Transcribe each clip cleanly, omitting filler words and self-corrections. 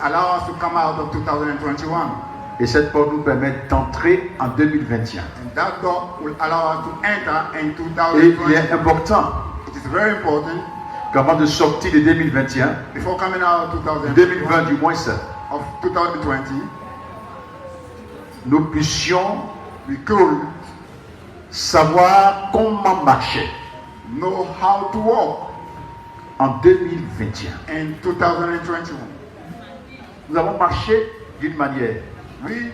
allow us to come out of 2021. Et cette porte nous permet d'entrer en 2021. And that door will allow us to enter in Et il 2021. est important It is very important qu'avant de sortir de 2021, before coming out of 2020 du 2021 moins ça, of 2020, nous puissions we could savoir comment marcher know how to walk en 2021. in 2021. Nous avons marché d'une manière We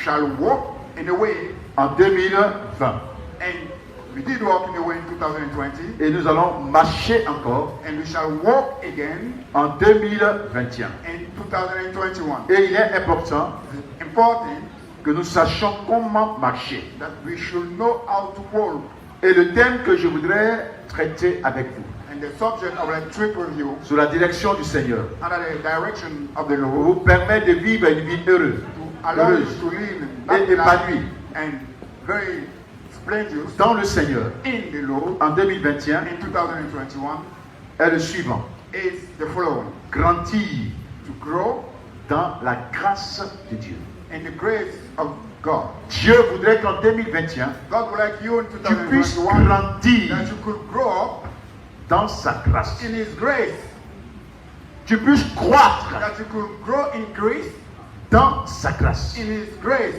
shall walk in a way, en 2020 and we did walk in a way in 2020, et nous allons marcher encore and we shall walk again en 2021. in 2021. Et il est important It's important que nous sachions comment marcher. that we should know how to walk. Et le thème que je voudrais traiter avec vous, And the subject of a trip review sous la direction du Seigneur, under the direction of the pour Lord vous permettre de vivre une vie heureuse, to allow us heureuse to live et that life épanouie and very splendid dans le Seigneur in the Lord en 2021 in 2021 est le suivant. is the following: Grandir to grow dans la grâce de Dieu. in the grace of God. Dieu voudrait qu'en 2021, God would like you in tu puisses 2021 grandir that you could grow up dans sa grâce. in His grace, Tu puisses croître that you could grow in grace dans sa grâce. in His grace.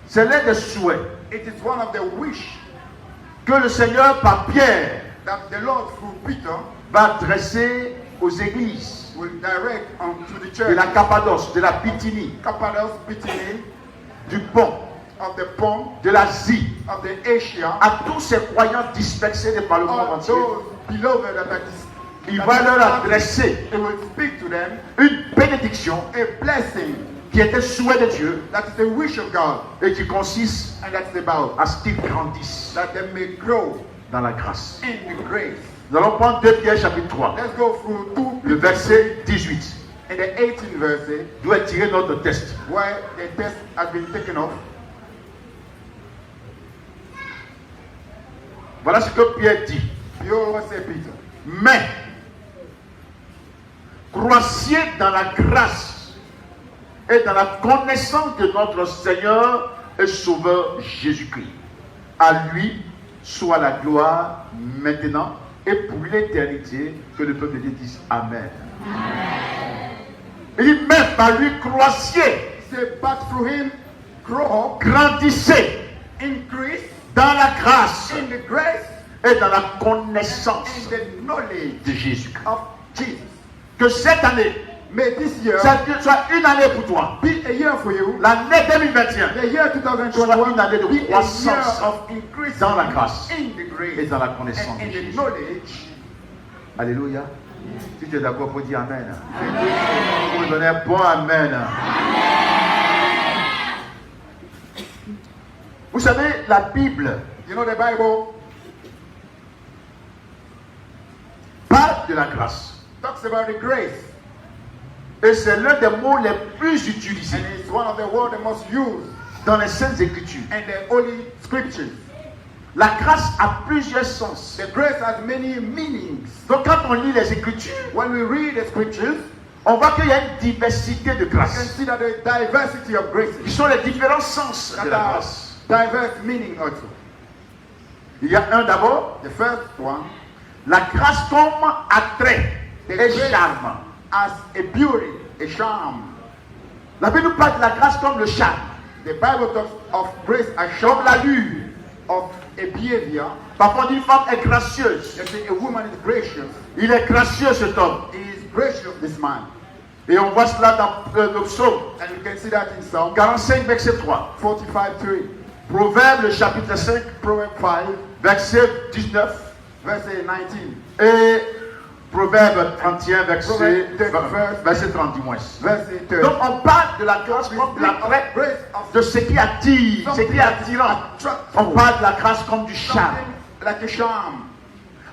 C'est l'un des souhaits It is one of the wish que le Seigneur, par Pierre, that the Lord through Peter va adresser aux églises will direct unto the de church, la Cappadoce, de la Bithynie, Cappadoce, Bithynia, du Pont, of the Pont, de l'Asie, of the Asia, à tous ces croyants dispersés de par le monde all entier. those beloved that are Il va leur adresser He will speak to them une bénédiction a blessing qui est un souhait de Dieu that is the wish of God, et qui consiste and that's about à ce qu'ils grandissent that they may grow dans la grâce. in the grace. Nous allons prendre 2 Pierre chapitre 3, Let's go through le verset 18, in the 18th verse d'où est tiré notre texte. where the test has been taken off. Voilà ce que Pierre dit. You always say, Peter, Mais, croissez dans la grâce et dans la connaissance de notre Seigneur et Sauveur Jésus-Christ. À lui soit la gloire maintenant et pour l'éternité, que le peuple de Dieu dise Amen. Il dit, mais par lui croissez, say, but through him grow up, grandissez increase dans la grâce in the grace et dans la connaissance and the knowledge de Jésus. of Jesus. Que cette année, May this year ça soit une année pour toi. be a year for you. L'année 2021 The year soit 2021 une année de be a year croissance of increase dans la grâce in the et grace dans la connaissance and de in the Jésus. knowledge. Alléluia. Si tu es d'accord pour dire Amen. Vous me donnez un bon Amen. Vous savez, la Bible You know the Bible parle de la grâce. talks about the grace, Et c'est l'un des mots les plus utilisés and it's one of the words the most used dans les Saintes Écritures. in the Holy Scriptures. La grâce a plusieurs sens. The grace has many meanings. Donc quand on lit les Écritures, When we read the Scriptures, on voit qu'il y a une diversité de we can grâces. see that there is diversity of graces, Qui sont les différents sens that de la are grâce. diverse meaning also. Il y a un d'abord, The first one, la grâce comme attrait the et grace charme. as a beauty, a charm. La Bible nous parle de la grâce comme le charme, The Bible talks of grace as comme charm, l'allure. of a behavior. Parfois, on dit une femme est gracieuse. They say a woman is gracious. Il est gracieux cet homme. He is gracious, this man. Et on voit cela dans le psaume And you can see that in Psalm 45, verset 3. 45:3, Proverbe, le chapitre 5, Proverbs 5, verset 19. verse 19, Et Proverbe 31, verset, Proverbe 31, verset 30 moins. verse 30. Donc on parle de la grâce We comme de speak l'attrait, of grace of de ce qui attire, ce something qui est attirant. On attractive, parle de la grâce comme du charme. something like a charm.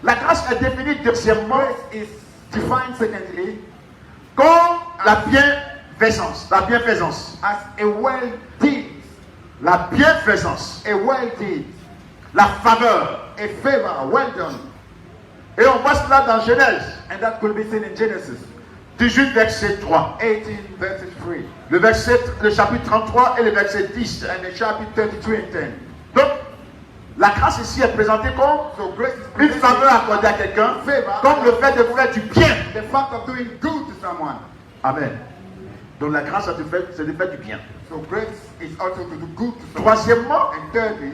La grâce est définie deuxièmement Grace is defined secondly comme la bienfaisance. La bienfaisance. as a well deed, La bienfaisance. a well deed, La faveur. a favor, well done. Et on voit cela dans Genèse. And that could be seen in Genesis. 18, verset 3. 18 verses 3. Le chapitre 33 et le verset 10. And the chapter 33 and 10. Donc, la grâce ici est présentée comme So grace is une presented faveur accordée à quelqu'un, comme le fait de faire du bien. the fact of doing good to someone. Amen. Donc la grâce, c'est de faire du bien. So grace is also to do good to someone. Troisièmement, And thirdly,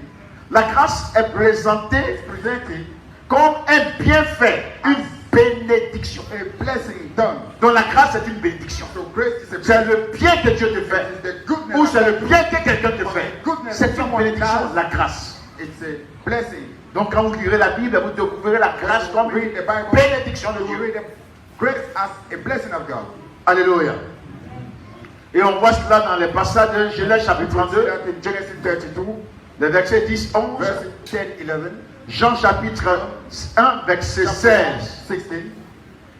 la grâce est présentée presented comme un bienfait, une bénédiction. a blessing done. Donc la grâce est une bénédiction. So grace is a C'est le bien que Dieu te fait, It is the goodness ou of c'est le God. bien que quelqu'un te fait. Goodness C'est une someone bénédiction, does. la grâce. It's a blessing. Donc quand vous lirez la Bible, vous découvrirez la grâce comme une Read the Bible. bénédiction de You will Dieu. read the grace as a blessing of God. Alléluia. Et on voit cela dans les passages de Genèse chapitre We see 32, that in Genesis 32, les versets 10, 11, verses 10, 11, Jean chapitre 1, verset 16, 16.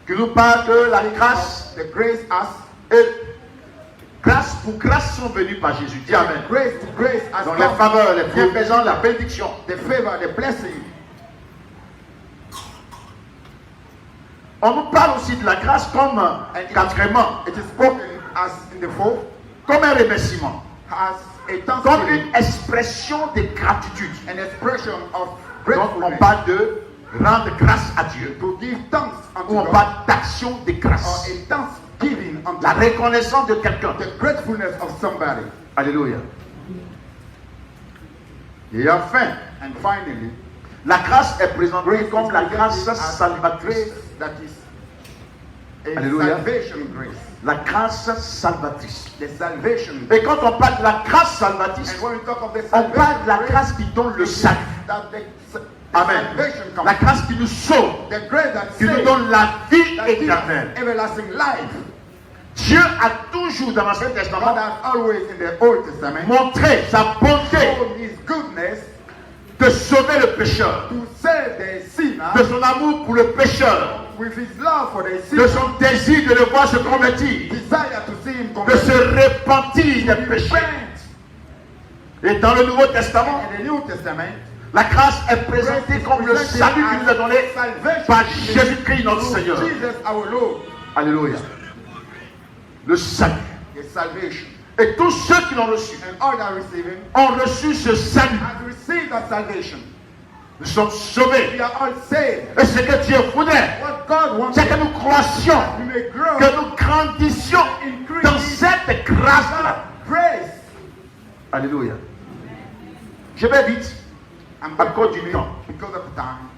qui nous parle de la grâce The grace as et grâce pour grâce sont venus par Jésus. Dis Amen. grace to grace as Donc les come. faveurs, les bienfaisants, la bénédiction. The favor, the blessing. On nous parle aussi de la grâce comme quatrièmement, It is spoken as in the fourth, comme un remerciement, as a comme thanksgiving, une expression de gratitude. an expression of Donc on gratefulness. parle de rendre grâce à Dieu. To give thanks unto Ou on God, parle d'action de or grâce. a thanksgiving unto La God. reconnaissance de quelqu'un. The gratefulness of somebody. Alléluia. Et enfin, And finally, la grâce est présentée grace comme is la grâce presented as salvatrice. grace that is a Alléluia. salvation grace. La grâce salvatrice. The salvation. Et quand on parle de la grâce salvatrice, And when we talk of the on salvation parle de la grace, grâce qui donne le salut. that the Amen. salvation comes. La grâce qui nous sauve, The grace that qui nous saves, donne la vie that gives éternelle. everlasting life. Dieu a toujours dans l'Ancien God Testament has always in the Old Testament montré sa bonté shown His goodness de sauver le pécheur, to save the sinner de son amour pour le pécheur, with His love for the de sinner, son désir de le voir se convertir, desire to see Him de convert, se repentir des péchés. repent. Et dans le Nouveau Testament, In the New Testament, la grâce est présentée comme le salut qui nous est donné par Jésus-Christ notre Seigneur. Jesus our Lord, Alléluia. Le salut. the salvation. Et tous ceux qui l'ont reçu And all that receive Him ont reçu ce salut. has received that salvation. Nous sommes sauvés. We are all saved. Et ce que Dieu voulait, What God wants c'est que nous croissions, we may grow que nous grandissions dans cette grâce-là. grace. Alléluia. Je vais vite, And à cause du temps. because of time.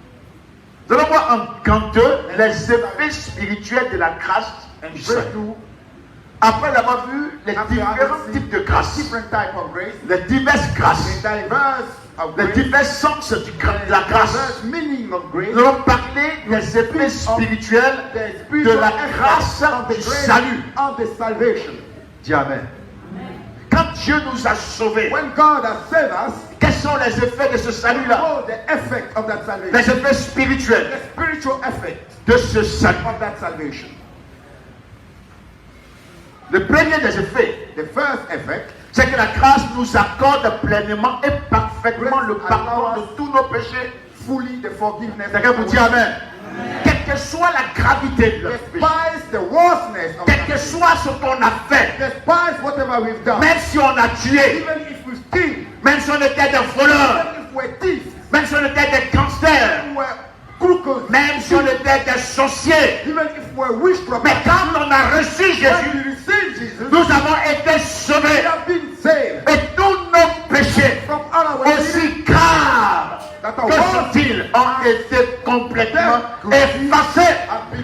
Nous allons voir en Gant 2 les effets spirituels de la grâce And du verse salut. 2, Après avoir vu les after différents having types de seen grâces, different type of grace, les diverses the grâces, diverse of les grace, divers sens de la grâce, diverse meaning of grace, nous allons parler des effets spirituels the de spiritual la effect grâce of the du grace salut. of the salvation. Dis Amen. Quand Dieu nous a sauvés, When God has saved us, quels sont les effets de ce salut-là? oh, the effect of that salvation, Les effets spirituels the spiritual effect de ce salut. of that salvation. Le premier des effets, The first effect, c'est que la grâce nous accorde pleinement et parfaitement le pardon de tous nos péchés. fully the forgiveness. Quelqu'un vous dit Amen. Quelle que soit la gravité de notre péché, Despise the worstness of quel our que sin, soit ce qu'on a fait, despise whatever we've done, même si on a tué, even if we steal, même si on était des voleurs, even if we're thieves, même si on était des gangsters, even if we're crooked, même si on était des sorciers, even if we're witchcraft, mais quand on a reçu when Jésus, we receive Jesus, nous avons été we sauvés have been saved et tous nos péchés, from all our sins aussi graves that are que worse. sont-ils, ont été complètement effacés.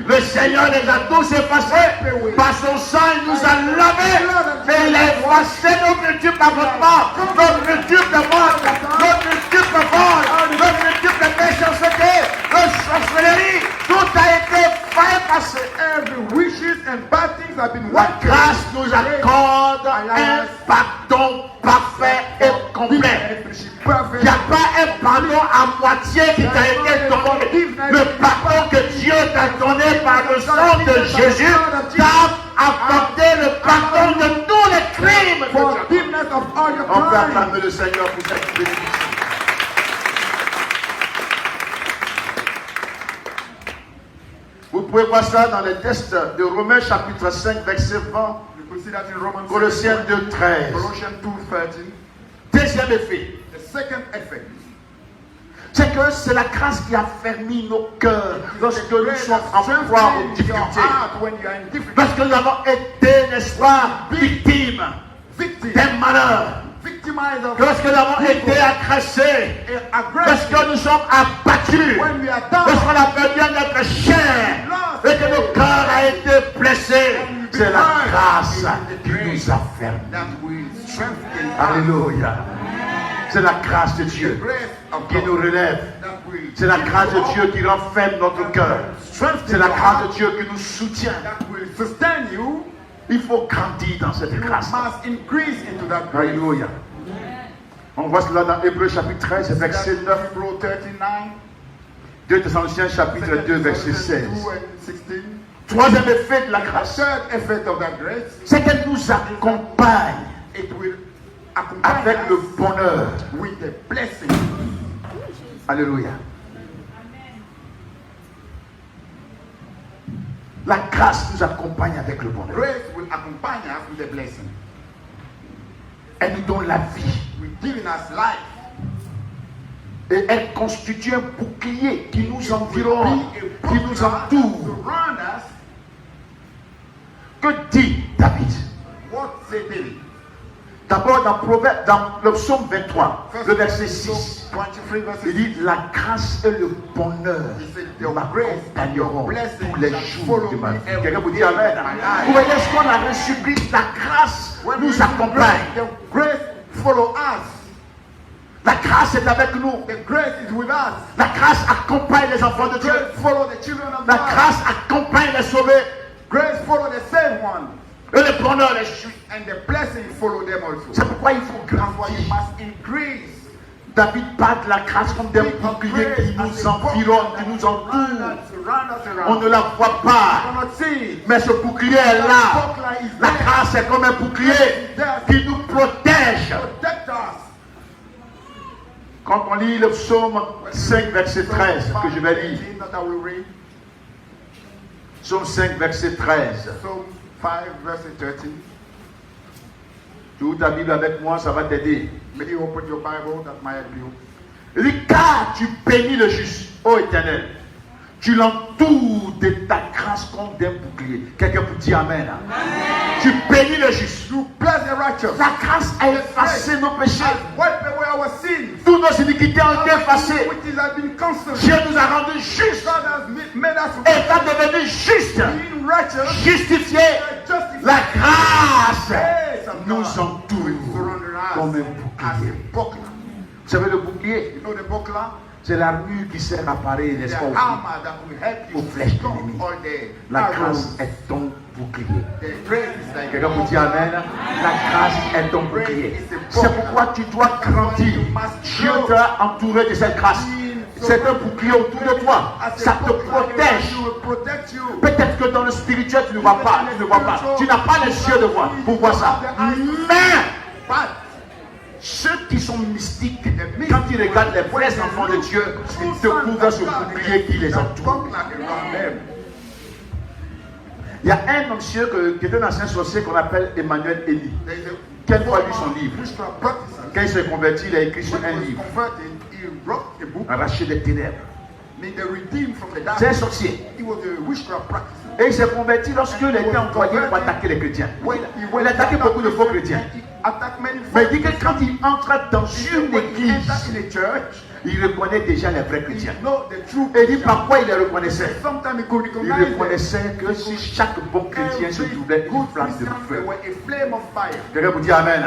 Le Seigneur les a tous effacés. Par son sang, il nous a lavés. Et il a effacé nos multiples avortements, nos multiples morts, nos multiples vols, nos multiples méchancetés, nos sorcelleries. Tout a été effacé. Every wishes and bad things have been La wiped grâce nous accorde un pardon parfait et complet. Il n'y a pas un pardon à moitié qui t'a été donné. Le pardon que Dieu t'a donné par le sang de Jésus t'a apporté le pardon de tous les crimes. Forgiveness of all your On peut crimes. acclamer le Seigneur pour cette bénédiction. Vous pouvez voir ça dans les textes de Romains chapitre 5, verset 20, You could see that in Romans Colossiens 2, 13. Colossians 2:13. Deuxième effet, The second effect c'est que c'est la grâce qui a fermé nos cœurs lorsque nous sommes en proie aux your difficultés. heart when you are in difficulty. Parce que nous avons été, n'est-ce pas, victimes Victim, d'un malheur. victimized of Lorsque nous avons été agressés. Lorsque aggression. nous sommes abattus. When we are down, Lorsqu'on a perdu notre chair. Et que nos cœurs ont été blessés. C'est la grâce qui nous a fermés. that will strengthen us. Alléluia. C'est la grâce de The Dieu grace of qui nous God relève. that will C'est la grâce de Dieu qui renferme notre cœur. C'est strengthen la your grâce heart, de Dieu qui nous soutient. that will sustain you. Il faut grandir dans cette You grâce. must increase into that grace. Alléluia. On voit cela dans Hébreux chapitre 13, That's verset 9. Hebrews 39, 2 Thessaloniciens chapitre 2, verset 16. 2 and 16. Troisième effet de la The grâce, third effect of that grace, c'est qu'elle nous accompagne it will accompany avec le us bonheur. with the blessing. Alléluia. La grâce nous accompagne avec le bonheur. Grace will accompany us with the blessing. Elle nous donne la vie. Will giving us life. Et elle constitue un bouclier qui nous Will environne, be a qui nous buckler entoure. surround us. Que dit David? What say David? D'abord dans le psaume 23, le verset 6. 23 verses. Il dit la grâce et le bonheur He said, your grace and your m'accompagneront blessing tous les shall jours follow de ma me vie. every Quelqu'un vous dit day Amen. of my life. Vous voyez ce qu'on a reçu Christ, la grâce When nous we accompagne. the grace follow us. La grâce est avec nous. The grace is with us. La grâce accompagne les enfants de The Dieu. grace follow the children of La God. grâce accompagne les sauvés. Grace follow the saved one. Et le bonheur les suit. And the blessing follow them also. C'est pourquoi il faut That's why you grandir. must increase. David parle de la grâce comme d'un bouclier qui nous environne, qui nous entoure. On ne la voit pas. Mais ce bouclier est là. La grâce est comme un bouclier qui nous protège. Quand on lit le psaume 5, verset 13, que je vais lire. Psaume 5, verset 13. Psalm 5, verse 13. Tu ouvres ta Bible avec moi, ça va t'aider. May you open your Bible, that might help you. Il dit, car tu bénis le juste, ô Éternel. Tu l'entoures de ta grâce comme d'un bouclier. Quelqu'un peut dire Amen. Tu bénis le juste. You bless the righteous. La grâce a effacé nos péchés. And wipe away our sins. Toutes nos iniquités ont été effacées. Which have been constant. Dieu nous a rendus justes. God has made us Étant devenu justes, being righteous. justifiés, Justified. la grâce Grace of nous God entoure surrounded us comme un as bouclier. a buckler. Vous savez, le bouclier, You know the buckler? c'est l'armure qui sert à parer, The n'est-ce pas, armor that will help you aux flèches stop ennemies. all the La arrows. grâce est ton bouclier. The grace is like Quelqu'un peut dire Amen. La grâce est ton bouclier. C'est pourquoi tu dois grandir. Dieu t'a entouré de cette grâce. C'est un bouclier autour de toi. Ça te protège. Peut-être que dans le spirituel, tu ne vois pas. Tu ne vois pas. Tu n'as pas les yeux de voir pour voir ça. Mais ceux qui sont mystiques, quand ils regardent les vrais enfants de Dieu, ils découvrent ce bouclier qui les entoure. Il y a un monsieur qui était un ancien sorcier qu'on appelle Emmanuel Elie. Quelle fois lu son livre? Quand il s'est converti, il a écrit sur un livre, Arraché des ténèbres. C'est un sorcier. Et il s'est converti lorsqu'il était envoyé pour attaquer les chrétiens. Il a attaqué beaucoup de faux chrétiens. Mais il dit que quand il entre dans une église, il reconnaît déjà les vrais chrétiens. Et il dit pourquoi il les reconnaissait. Il reconnaissait que si chaque bon chrétien se trouvait une flamme de feu. Quelqu'un vous dit Amen.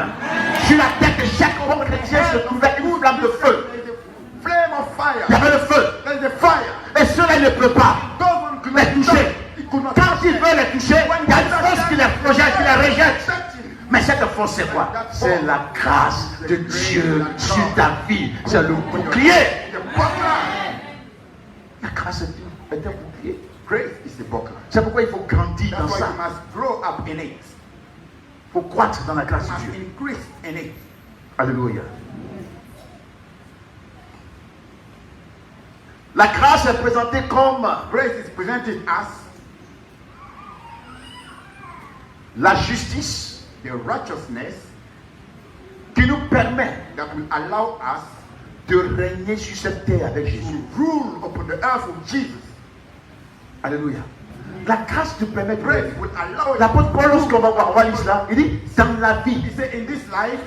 Sur la tête de chaque bon chrétien se trouvait une flamme de feu. Il y avait le feu. Et ceux-là, il ne peut pas les toucher. Quand il veut les toucher, il y a une force qui les projette, qui les rejette. Mais cette force, c'est quoi? C'est la grâce de Dieu sur ta vie. C'est le bouclier. La grâce est un bouclier. C'est pourquoi il faut grandir dans ça. Il faut croître dans la grâce de Dieu. Alléluia. La grâce est présentée comme Grace is presented as la justice the righteousness qui nous permet that will allow us de régner sur cette terre avec to Jésus. rule upon the earth with Jesus. Alléluia. La grâce nous permet de Grace régner. will allow us L'apôtre Paul, to lorsqu'on va voir, on va lire cela, il dit dans la vie. He said, in this life,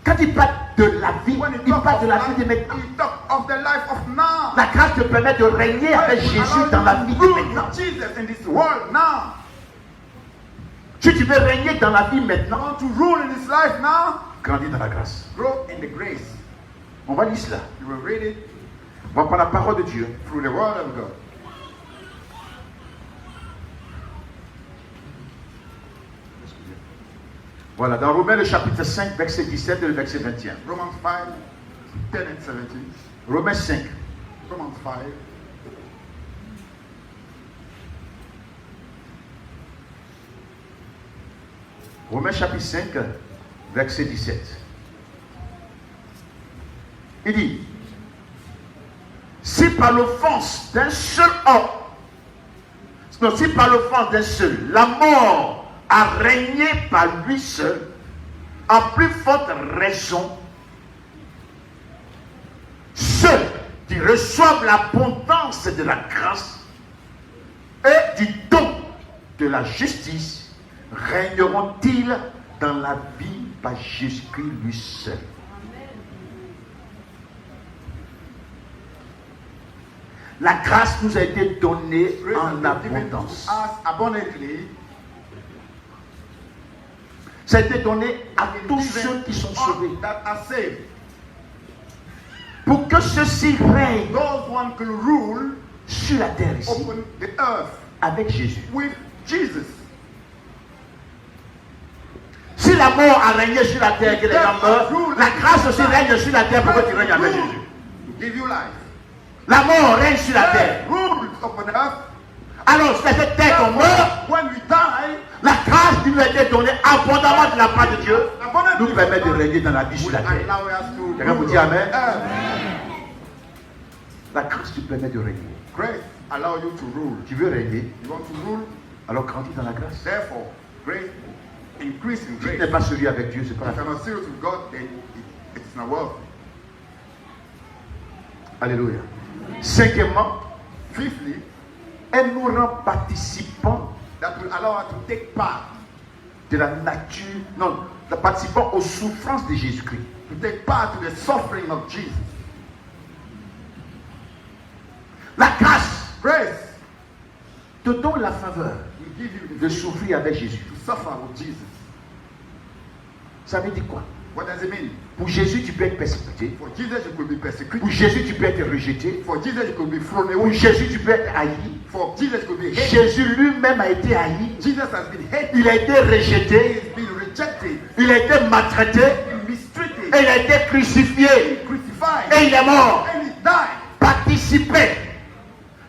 Quand il parle de la vie, when he il talk parle of de la life, vie de maintenant. he talk of the life of now. La grâce te permet de régner avec Grace will Jésus allow dans la you vie to de rule maintenant. with Jesus in this world now. Si tu veux régner dans la vie You maintenant, want to rule in this life now? grandis dans la grâce. Grow in the grace. On va lire cela. You will read it On va prendre la parole de Dieu. through the word of God. Voilà, dans Romains le chapitre 5, verset 17 et le verset 21. Romans 5, 10 and 17. Romains 5. Romans 5. Romains chapitre 5, verset 17. Il dit, si par l'offense d'un seul homme, non, si par l'offense d'un seul, la mort a régné par lui seul, en plus forte raison, ceux qui reçoivent l'abondance de la grâce et du don de la justice régneront-ils dans la vie par Jésus-Christ lui seul. La grâce nous a été donnée Grace has en been given to abondance. us abundantly. Ça a été donné à Been tous given ceux qui sont to sauvés. all that are saved. Pour que ceux-ci règnent Those one can rule sur la terre ici upon the earth avec Jésus. with Jesus. Si la mort a régné sur la terre et que les gens meurent, la grâce aussi règne sur la terre pour que tu règnes avec Jésus. To give you life. La mort règne sur la terre. Rules upon earth. Alors, c'est cette terre qu'on meurt. When we die, La grâce qui nous a été donnée abondamment de la part de Dieu nous permet de régner dans la vie sur will la terre. allow us to Quelqu'un vous rule dit on Amen? earth. La grâce te permet de régner. Grace allow you to rule. Tu veux régner, You want to rule, alors grandis dans la grâce. therefore, grace increase in Si tu grace. n'es pas celui avec Dieu, c'est pas la If you're not serious with God, then it's not worth it. Alléluia. Cinquièmement, Fifthly, elle nous rend participants that will allow us to take part, de la nature, non, participants aux souffrances de Jésus-Christ. to take part to the suffering of Jesus. La grâce Grace te donne la faveur will give you the de freedom souffrir avec Jésus. to suffer with Jesus. Ça veut dire quoi? What does it mean? Pour Jésus, tu peux être persécuté. For Jesus, you could be persecuted. Pour Jésus, tu peux être rejeté. For Jesus, you could be thrown Pour away. Jésus, tu peux être haï. For Jesus, you could be hated. Jésus lui-même a été haï. Jesus has been hated. Il a été He rejeté. has been rejected. Il a été maltraité. Been mistreated. Et il a été crucifié. Crucified. Et il est mort. And he died. Participer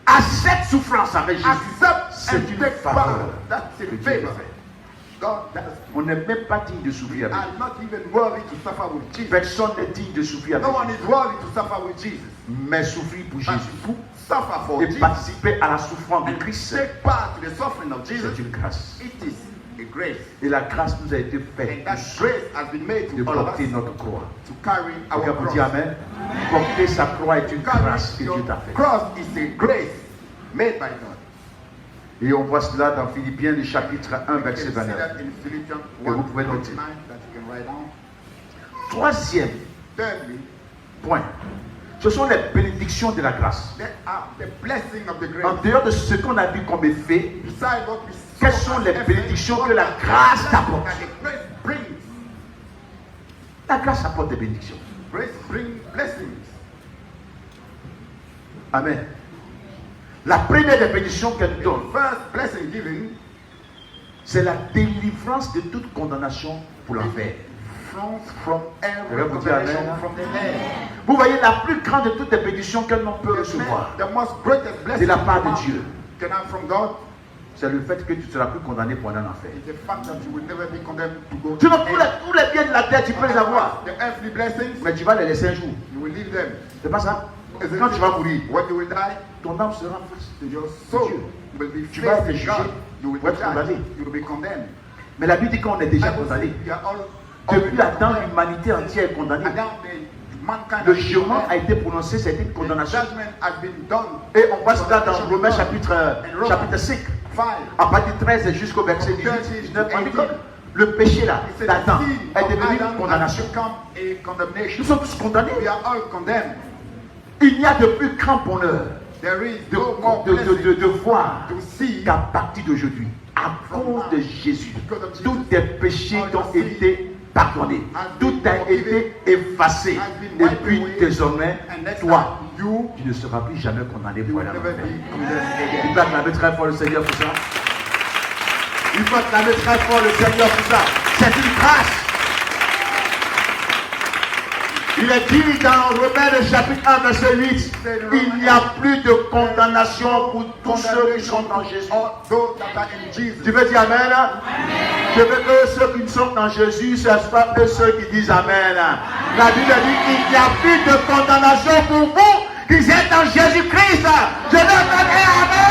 à cette souffrance avec Jésus, Accept c'est and une take faveur part. That's que a Dieu favor. fait. God, that's On n'est même pas digne de souffrir avec I'm not even worthy to suffer with Jésus. Jesus. Personne n'est digne de souffrir avec No one Jésus. is worthy to suffer with Jesus. Mais souffrir pour But Jésus to suffer for et Jesus participer à la souffrance de and Christ, take part to the suffering of c'est Jesus, une grâce. it is a grace. Et la grâce nous a été And faite that grace has been made de to all of porter us notre croix. to carry our Quelqu'un vous dit cross. Amen. Porter sa croix est une grâce que Carry Dieu t'a your faite. cross is a grace made by God. Et on voit cela dans Philippiens, le chapitre 1, You verset can see 29. that in Philippians Et vous 1, pouvez noter. 29 that you can write down. Troisième Thirdly, point, ce sont les bénédictions de la grâce. there are the blessing of the En grace. dehors de ce qu'on a vu comme effet, Beside what we quelles saw sont as les effect, bénédictions what que la are the grâce blessings t'apporte? that the grace brings? La grâce apporte des bénédictions. Grace brings blessings. Amen. La première des bénédictions qu'elle The donne, first blessing given c'est la délivrance de toute condamnation pour l'enfer. from every Vous dites Amen, condemnation hein? from the land. Vous voyez, la plus grande de toutes les bénédictions qu'un homme peut recevoir, The most greatest blessing de la part de man Dieu, can have from God c'est le fait que tu ne seras plus condamné pour aller en enfer. is the fact that you will never be condemned to go Sinon, to tous hell. les biens de la terre, tu peux les avoir. The earthly blessings, Mais tu vas les laisser un jour. you will leave them. C'est pas ça? Quand tu vas mourir, When you will die, ton âme sera face. your soul Dieu. will be Tu vas facing être jugé. God. You will Pour be être condamné. judged. You will be condemned. Mais la Bible dit qu'on est déjà Bible condamné. says we are all Depuis Adam, l'humanité entière est condamnée. mankind Le has been jugement a condemned. été prononcé, c'était une The condamnation. judgment has been done. Et on voit cela dans Romains chapitre 5, 5. à partir du 13 jusqu'au verset 18, 19. On dit que le péché là, It said d'Adam, the sin est of devenu une Adam has condamnation. become a condemnation. Nous sommes tous condamnés. We are all condemned. Il n'y a de plus grand bonheur There is no more de blessing voir to see qu'à partir d'aujourd'hui, à cause de Jésus, tous tes péchés ont été pardonnés, tout a été effacé. Et puis désormais, toi, tu ne seras plus jamais condamné you pour will aller en never enfer. be condemned Il again. faut acclamer très fort le Seigneur pour ça. Il faut acclamer très fort le Seigneur pour ça. C'est une grâce. Il est dit dans Romains chapitre 1 verset 8, il n'y a plus de condamnation pour tous ceux qui sont en Jésus. All those that are in Jesus. Tu veux dire Amen? Je veux que ceux qui sont en Jésus, ce soit eux ceux qui disent Amen. La Bible dit qu'il n'y a plus de condamnation pour vous qui êtes en Jésus-Christ. Je veux donner Amen.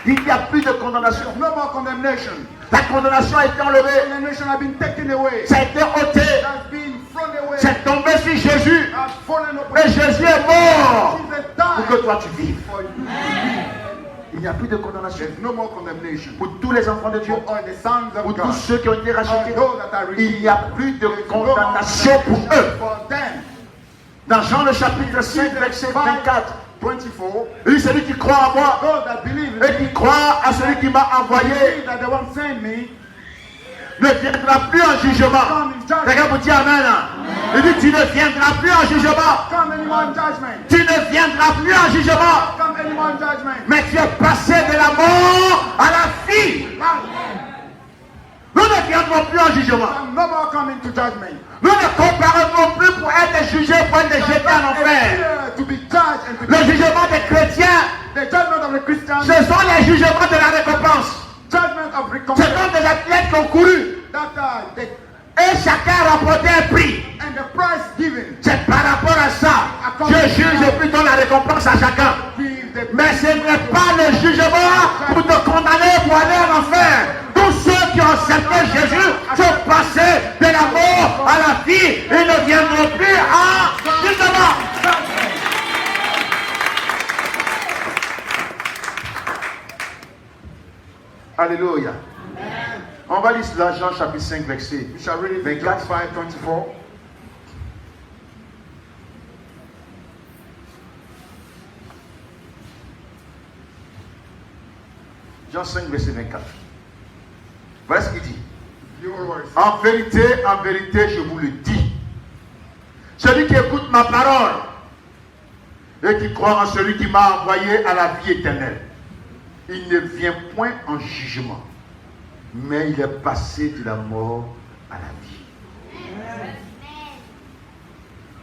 Il n'y a plus de condamnation. No more condemnation. La condamnation a été enlevée. Condemnation has been taken away. Ça a été ôté. It has been thrown away. C'est tombé sur Jésus. Has fallen upon Et Jésus est mort Jesus pour que died toi tu vives. for you. Il n'y a plus de condamnation. There's no more condemnation. Pour tous les enfants de Dieu, For all the sons of pour God. tous ceux qui ont été All rachetés, those that are il n'y a plus de condamnation pour eux. For them. Dans Jean le chapitre 5, verset 24, 24. il dit celui qui croit en moi Those that believe in et qui croit à celui qui m'a envoyé believe that the one sent me ne viendra plus en jugement. Quelqu'un vous dit Amen. Il dit tu ne viendras plus en jugement. come anymore in judgment. Tu ne viendras plus en jugement. Come anymore in judgment. Mais tu es passé de la mort à la vie. Nous ne viendrons plus en jugement. I'm no more coming to judgment. Nous ne comparerons plus pour être jugés, pour être jetés en enfer. Here to be judged and to Le jugement des chrétiens, the judgment of the Christians, ce sont les jugements de la récompense. judgment of Ce recompense. sont des athlètes qui ont couru That the et chacun a rapporté un prix. and the price given. C'est par rapport à ça. Je juge plutôt la récompense à chacun. Give the Mais ce n'est pas le jugement pour te condamner pour aller en enfer. Tous ceux qui ont accepté Jésus sont passés de la mort à la vie et ne viendront plus en jugement. Alléluia. On va lire cela, Jean chapitre 5, verset We shall read it in John 5:24. Jean 5, verset 24. Voilà ce qu'il dit. Your words. En vérité, je vous le dis. Celui qui écoute ma parole et qui croit en celui qui m'a envoyé à la vie éternelle, il ne vient point en jugement, mais il est passé de la mort à la vie.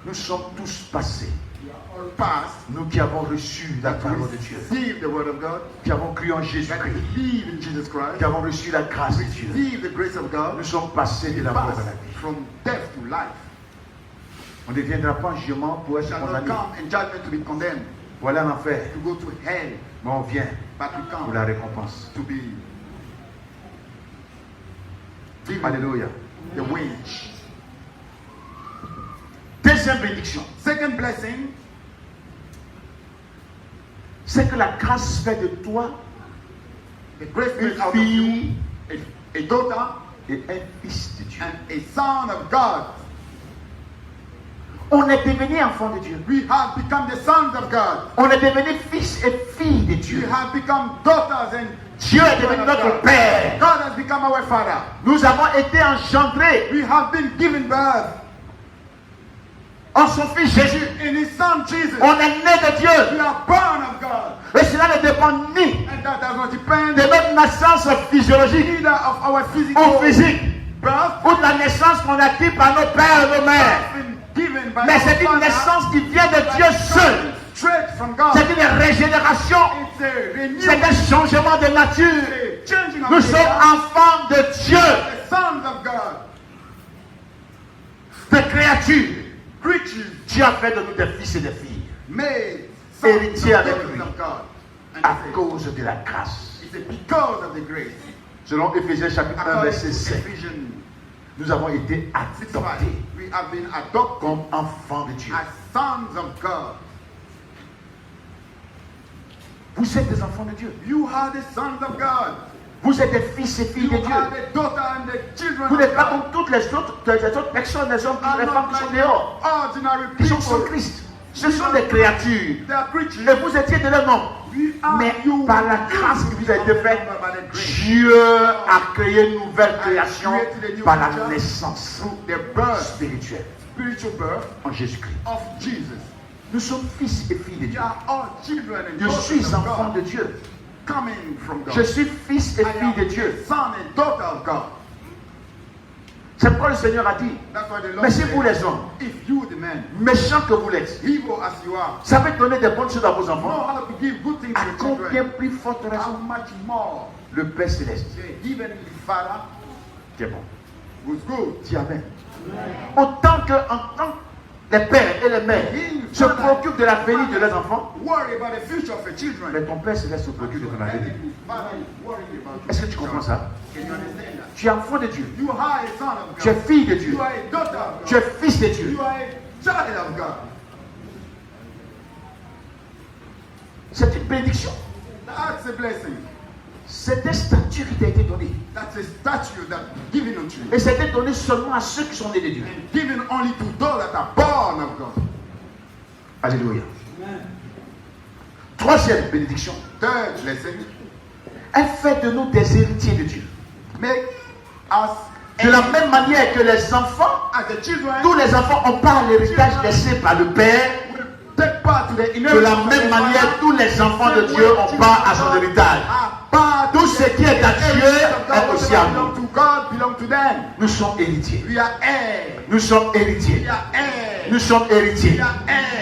Nous sommes tous passés. We are all past. Nous qui avons reçu la That parole we de Dieu, receive the word of God. qui avons cru en That Jésus-Christ, believe in Jesus Christ. qui avons reçu la grâce de Dieu, Receive the grace of God. nous sommes passés de la mort Pass à la vie. from death to life. On ne viendra pas en jugement pour être Shall not condamné, come in judgment to be condemned, pour aller en enfer, to go to hell, mais on vient but we pour come la récompense. to be given Alléluia. the wage. Deuxième bénédiction, Second blessing, c'est que la grâce fait de toi the grace une made out of you fille a daughter et un fils de Dieu. and a son of God. On est devenu enfant de Dieu. We have become the sons of God. On est devenu fils et filles de We Dieu. have become daughters and Dieu est devenu children of notre God. Père. God has become our Father. Nous avons été engendrés We have been given birth en son Fils Jésus. in His Son Jesus. On est né de We Dieu. are born of God. Et cela ne dépend ni And that does not depend de notre naissance physiologique either of our ou physical physique birth ou de la naissance qu'on a acquis par nos pères et nos mères. been given by Mais our c'est une Father, naissance qui vient de Dieu seul. straight from God. C'est une régénération. It's a renewal, C'est un changement de nature. a changing of Nous nature. sommes enfants de Dieu, The sons of God, de créatures. creatures Dieu a fait de nous des fils et des filles made sons Héritiers and avec daughters lui. of God. And à he said, cause de la grâce. it's said, because of the grace. Selon Éphésiens chapitre 1, According verset to 5, Ephesians nous avons été 6:5, adoptés we have been adopted comme enfants de Dieu. as sons of God. Vous êtes des enfants de Dieu. You are the sons of God. Vous êtes des fils et filles You de Dieu. are the daughter and the children Vous of n'êtes pas God. comme toutes les autres personnes, les hommes, Are les femmes not qui sont like dehors, ordinary qui sont sans people. Christ. Ce sont des créatures. They are preaching. Et vous étiez de leur nom. We are Mais you. par la grâce qui vous a été faite, By the grace. Dieu a créé une nouvelle création par la naissance Through the birth, spirituelle spiritual birth en Jésus-Christ. of Jesus. Nous sommes fils et filles de We Dieu. are all children and Je daughters suis of enfant God, de Dieu. coming from God. Je suis fils et I fille am de Dieu. son and daughter of God. C'est pourquoi le Seigneur a dit, That's why the Lord mais si said, vous les hommes, if you, the men, méchants que vous l'êtes, evil as you are, savez donner des bonnes choses à vos know enfants, how to give good things à to your combien children, plus forte how raison much more le Père Céleste, the heavenly Father qui est bon. was good. Dis Amen. Autant que les pères et les mères se préoccupent de l'avenir de leurs enfants, Worry about the future of your children. mais ton Père Céleste se préoccupe de ton avenir. Heavenly Father is worried about Est-ce que you. tu comprends ça? Can you understand that? Tu es enfant de Dieu. You are a son of Tu es God. fille de Dieu. You are a daughter of Tu es God. fils de Dieu. You are a child of God. C'est une bénédiction. That's a blessing. C'est un statut qui t'a été donné. That's a statue that's given unto you. Et c'était donné seulement à ceux qui sont nés de Dieu. And given only to those that are born of God. Alléluia. Troisième bénédiction. Third blessing. Elle fait de nous des héritiers de Dieu. Make us De la même manière que les enfants, as the children. tous les enfants ont part à l'héritage laissé par le Père. Will take part to the De inheritance la of même the manière, Father. tous les enfants de Dieu ont part à son héritage. Tout ce qui est à Dieu est aussi à nous. To God belong to them. Nous sommes héritiers. We are heirs. Nous sommes héritiers. We are heirs. Nous sommes héritiers.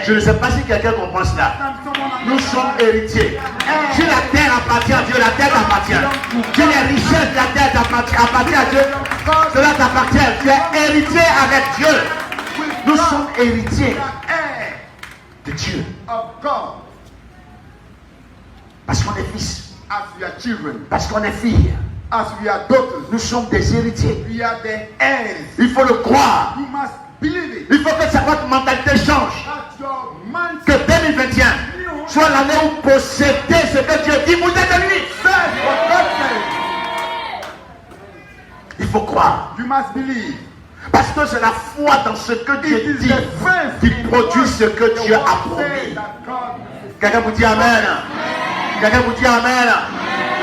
Je ne sais pas si quelqu'un comprend cela. Nous sommes héritiers. Si la terre appartient à Dieu, la terre t'appartient. Si les richesses de la terre appartiennent à Dieu, cela t'appartient. Tu es héritier avec Dieu. Nous sommes héritiers We are heirs de Dieu. of God Parce qu'on est fils. as we are children, Parce qu'on est fille. as we are daughters. Nous sommes des héritiers. We are the heirs. Il faut le croire. You must believe it. Il faut que votre mentalité change. That your mindset Que 2021 soit l'année où posséder ce que Dieu dit, vous êtes de lui. says what God says. Il faut croire. You must believe. Parce que c'est la foi dans ce que It Dieu is dit the faith qui in produit what ce que the Dieu a word says promis. that God Quelqu'un vous dit Amen. Quelqu'un vous dit Amen.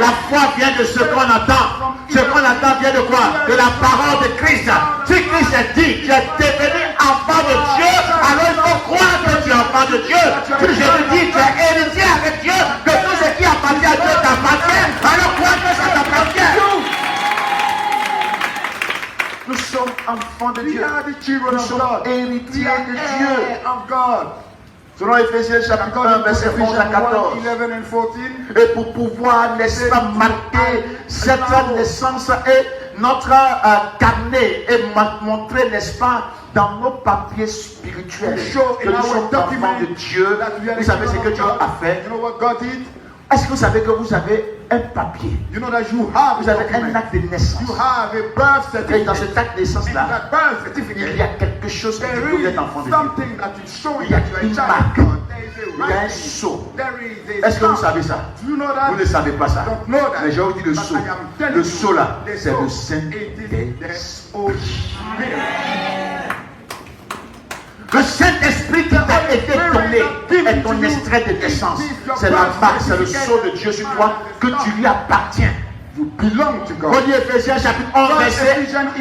La foi vient de ce qu'on attend. Ce qu'on attend vient de quoi? De la parole de Christ. Si Christ a dit, tu es devenu enfant de Dieu, alors il faut croire que tu es enfant de Dieu. Si Jésus dit, tu es héritier avec Dieu, que tout ce qui appartient à Dieu t'appartient, alors crois que ça t'appartient. Nous sommes enfants de we Dieu. are the children Nous of sommes God. We héritiers are de the Dieu. heirs of God. Selon Éphésiens chapitre 1, According to verset 11 à Ephesians 14. 1, 11 and 14. Et pour pouvoir, n'est-ce pas, marquer cette naissance et notre carnet et montrer, n'est-ce pas, dans nos papiers spirituels que nous sommes enfants de Dieu. Vous savez ce que Dieu a fait? You know what God did? Est-ce que vous savez que vous avez un papier? You know that you have Vous a avez un document. acte de naissance. You have a birth Et dans certificate. cet acte de In naissance-là, that birth il certificate, y a quelque chose qui dit que there vous is êtes enfant de Dieu. something that is showing Il y a that you are a une child marque. of God. There is a Il y a un writing. sceau. There is a Est-ce que vous stamp. savez ça? Do you know that? Vous ne savez pas ça. Don't know that. Mais je vous dis le But sceau. I am telling Le you, sceau là, the c'est le sceau, it is the Saint-Esprit. Holy Spirit. Le Saint-Esprit qui t'a été donné est ton extrait de naissance. C'est la marque, c'est le sceau de Dieu sur toi que tu lui appartiens. You belong to God. Relis Éphésiens chapitre 11,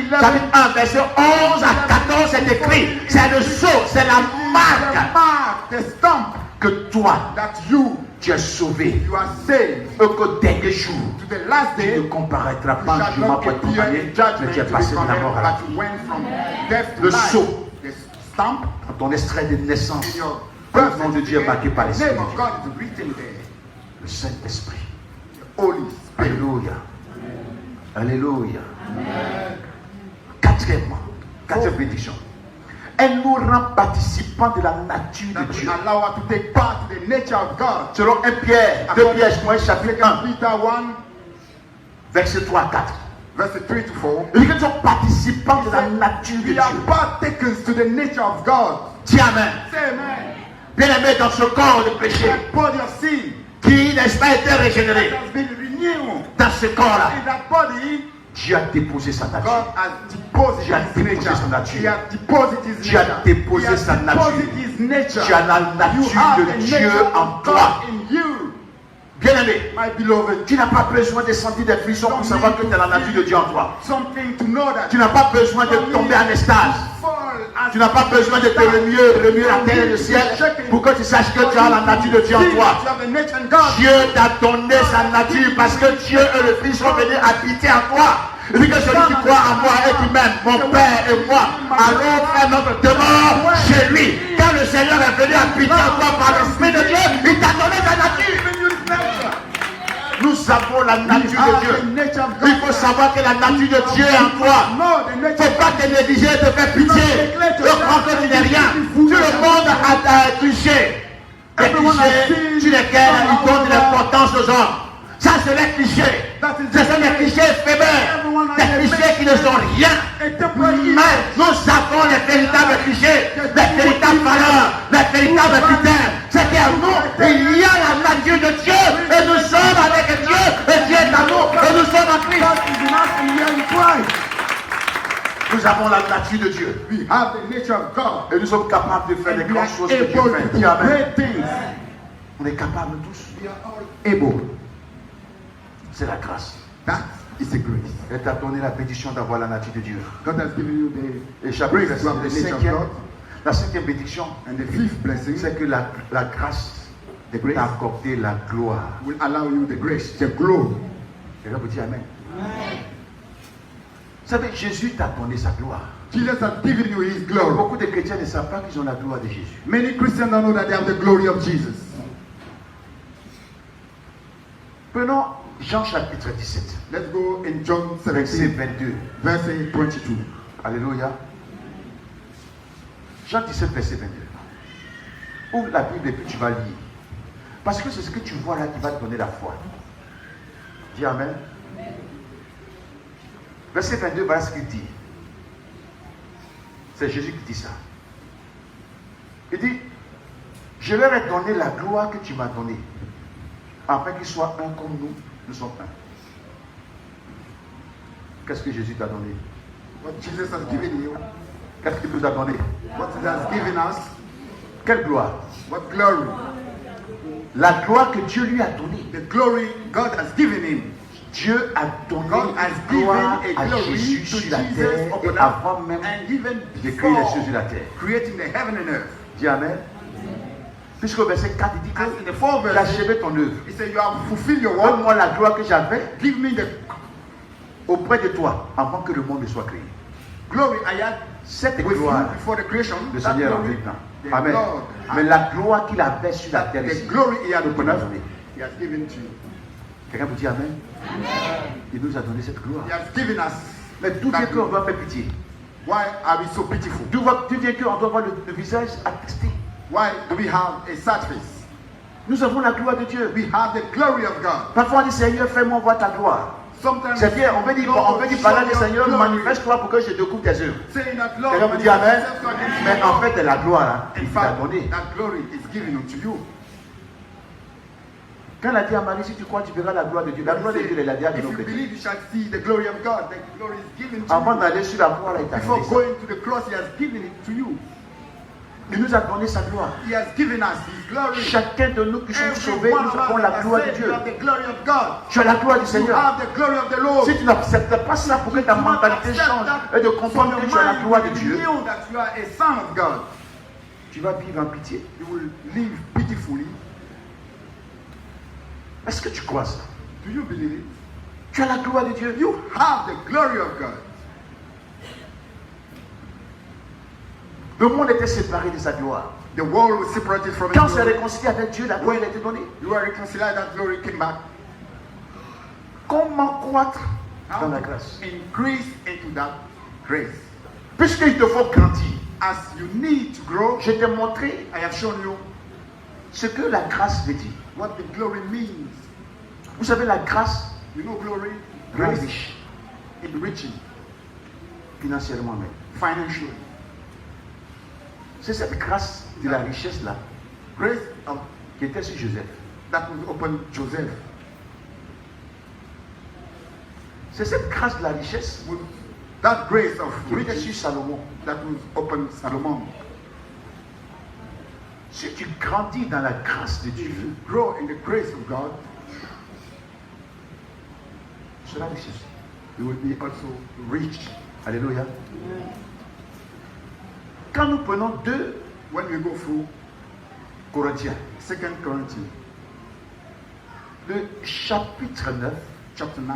chapitre 1, verset 11 à 14, c'est écrit. C'est le sceau, c'est la The marque mark, the stamp que toi, that you tu es sauvé. are saved. Et qu'au dernier jour, To the last tu day, ne comparaîtras you pas en shall jugement not pour être appear condamné, in mais judgment tu es to be passé de la condemned, mort à la but you went from death to Le life. sceau. The stamp dans ton extrait de naissance. in your Le birth nom de Dieu est marqué par certificate, l'Esprit. the name of God is written there. Le Saint-Esprit. The Holy Spirit. Alléluia. Alléluia. Quatrièmement, quatrième bénédiction. Elle nous rend participants de la nature That de will Dieu. allow us to take part in the nature of God. Selon 1 Pierre, 2 Pierre, chapitre 1, Peter 1, Verset 3 à 4. Verse 3 to 4. Il dit que nous sommes participants de la nature de We are Dieu. partakers to the nature of God. Dis Amen. Say amen. Bien-aimé, dans ce corps de péché, That body of sin qui n'est pas été régénéré, that has been renewed. dans ce corps-là, In that body, Dieu a déposé sa nature. God has deposited Dieu a his déposé nature. sa nature. He has deposited his Dieu a nature. déposé He has sa nature. deposited his nature. Tu as la You nature have de the Dieu nature en of toi. God in you. Bien-aimé, My beloved, tu n'as pas besoin de sentir des frissons pour savoir que tu as la nature de Dieu en toi. something to know that Tu n'as pas besoin de tomber en extase. Tu n'as pas besoin de te remuer la terre et le ciel pour que tu saches que tu as la nature de Dieu en toi. Dieu t'a donné sa nature parce que Dieu et le Fils sont venus habiter en toi. Il dit que celui qui croit en moi et qui m'aime, mon Père et moi, allons faire notre demeure chez lui. Quand le Seigneur est venu habiter en toi par l'Esprit de Dieu, il t'a donné sa nature. Nous avons la nature de Dieu. Il faut savoir que la nature de Dieu est en toi. Il ne faut pas te négliger, te faire pitié. Ne crois que tu n'es rien. Tout le monde a cliché. Des clichés sur lesquels ils donnent l'importance aux hommes. Ça, c'est les clichés. Ce sont des clichés éphémères. Des clichés qui ne sont rien. Mais nous avons les véritables clichés, les véritables valeurs, les véritables critères. C'est qu'en nous, il y a la nature de Dieu. Et nous sommes avec Dieu. Et Dieu est en nous. Et nous sommes en Christ. Nous avons la nature de Dieu. We have the nature of God. Et nous sommes capables de faire les And we grandes are choses que Dieu able fait. to Dis do Amen. great things. On est capables tous. We are all able. C'est la grâce. That is the grace. Elle t'a donné la bénédiction d'avoir la nature de Dieu. God has given you Et the chapitre grace to have the nature of God. la cinquième bénédiction, And the fifth blessing c'est que la grâce The grace. t'a accordé la gloire. will allow you the grace, the glory. Et là, vous dites Amen. Vous savez, Jésus t'a donné sa gloire. Jesus has given you his glory. Beaucoup de chrétiens ne savent pas qu'ils ont la gloire de Jésus. Many Christians don't know that they have the glory of Jesus. Prenons Jean chapitre 17, Let's go in John verset 17, 22. verse 22. Alléluia. Jean 17, verset 22. Ouvre la Bible et puis tu vas lire. Parce que c'est ce que tu vois là qui va te donner la foi. Dis Amen. Verset 22, voilà ce qu'il dit. C'est Jésus qui dit ça. Il dit, je leur ai donné la gloire que tu m'as donnée, afin qu'ils soient un comme nous sommes un. Qu'est-ce que Jésus t'a donné? What Jesus has given you, Qu'est-ce qu'il nous a donné? what he has given us, Quelle gloire? what glory. La gloire que Dieu lui a donnée. The glory God has given him. Dieu a donné God has une gloire given a à glory Jésus to sur la Jesus terre et upon avant earth, même and even de créer les before cieux et la terre. creating the heaven and earth. Dis Amen. Puisque au verset 4, il dit As in que the fourth tu as verse, achevé ton œuvre. he said, you have fulfilled your work. Donne-moi la gloire que j'avais Give me the auprès de toi avant que le monde ne soit créé. glory I had Cette with you gloire, before the creation. le That Seigneur en glory, maintenant. the Amen. Lord Mais has- la gloire qu'il avait sur la terre the ici, glory he had il upon nous a us, donné. he has given to you. Quelqu'un vous dit Amen. Il nous a donné cette gloire. He has given us. Mais d'où that vient qu'on glory. doit faire pitié? Why are we so pitiful? D'où vient qu'on doit avoir le visage attesté? Why do we have a sad face? Nous avons la gloire de Dieu. We have the glory of God. Parfois on dit Seigneur, fais-moi voir ta gloire. Sometimes C'est bien, on veut dire par là, Seigneur, glory. manifeste-toi pour que je découvre tes œuvres. Saying that Lord, Quelqu'un vous dit Amen. manifest yourself so I can see Mais your en glory. fait, la gloire, là, In il t'a fact, donné. that glory is given unto you. Quand elle a dit à Marie, si tu crois, tu verras la gloire de Dieu. La gloire de Dieu, elle a dit à If nos you chrétiens. believe, you shall see the glory of God. The glory is given to Avant you. d'aller sur la croix, là, il t'a Before donné ça. going to the cross, he has given it to you. Il nous a donné sa gloire. He has given us his glory. Chacun de nous qui sommes Every sauvés, one nous of us avons la that gloire are de saved, Dieu. you have the glory of God. Tu as la gloire du You Seigneur. have the glory of the Lord. Si tu n'acceptes pas ça pour que ta mentalité change et de comprendre que tu as la gloire de Dieu, You that you are a son of God. tu vas vivre en pitié. You will live pitifully. Est-ce que tu crois ça? Do you believe it? Tu as la gloire de Dieu. You have the glory of God. Le monde était séparé de sa gloire. The world was separated from Quand on his s'est glory. réconcilié avec Dieu, la gloire a été donnée. You are reconciled, that glory came back. Comment croître How dans la to grâce? increase into that grace. Puisqu'il te faut grandir, As you need to grow, je t'ai montré I have shown you ce que la grâce veut dire. what the glory means. Vous savez, la grâce You know glory? Très Grace riche, enriching financièrement même. financially. C'est cette grâce de la richesse là Grace of, qui était sur Joseph. that was upon Joseph. C'est cette grâce de la richesse With that grace of qui était sur riches Salomon. that was upon Solomon. Si tu grandis dans la grâce de If Dieu, you grow in the grace of God, c'est la richesse. you will be also rich. Alléluia. Quand nous prenons 2 When we go through Corinthiens, 2 Corinthians le chapitre 9, chapter 9,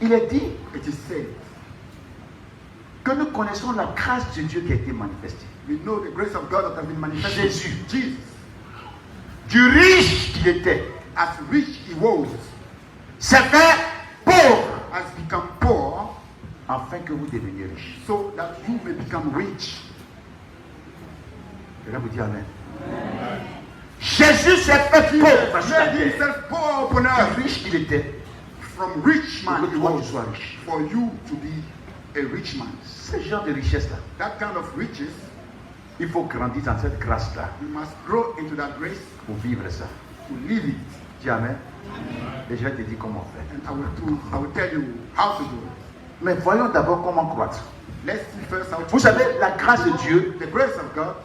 il est dit it is said, que nous connaissons la grâce de Dieu qui a été manifestée. we know the grace of God that has been manifested. Jésus. Jesus, Du riche qu'il était, as rich he was, s'est fait pauvre, has become poor, afin que vous deveniez riches. so that you may become rich. Je vais vous dire Amen. Jésus s'est fait pauvre sur la Made terre. himself poor upon earth. Du riche qu'il était, From rich man pour que he toi tu was, sois riche. for you to be a rich man. Ce genre de richesse-là, That kind of riches, il faut grandir dans cette grâce-là you must grow into that grace pour vivre ça. to live it. Dis Amen. Et je vais te dire comment faire. And I will tell you how to do it. Mais voyons d'abord comment croître. Let's see first how to Vous savez, la grâce de Dieu, the grace of God,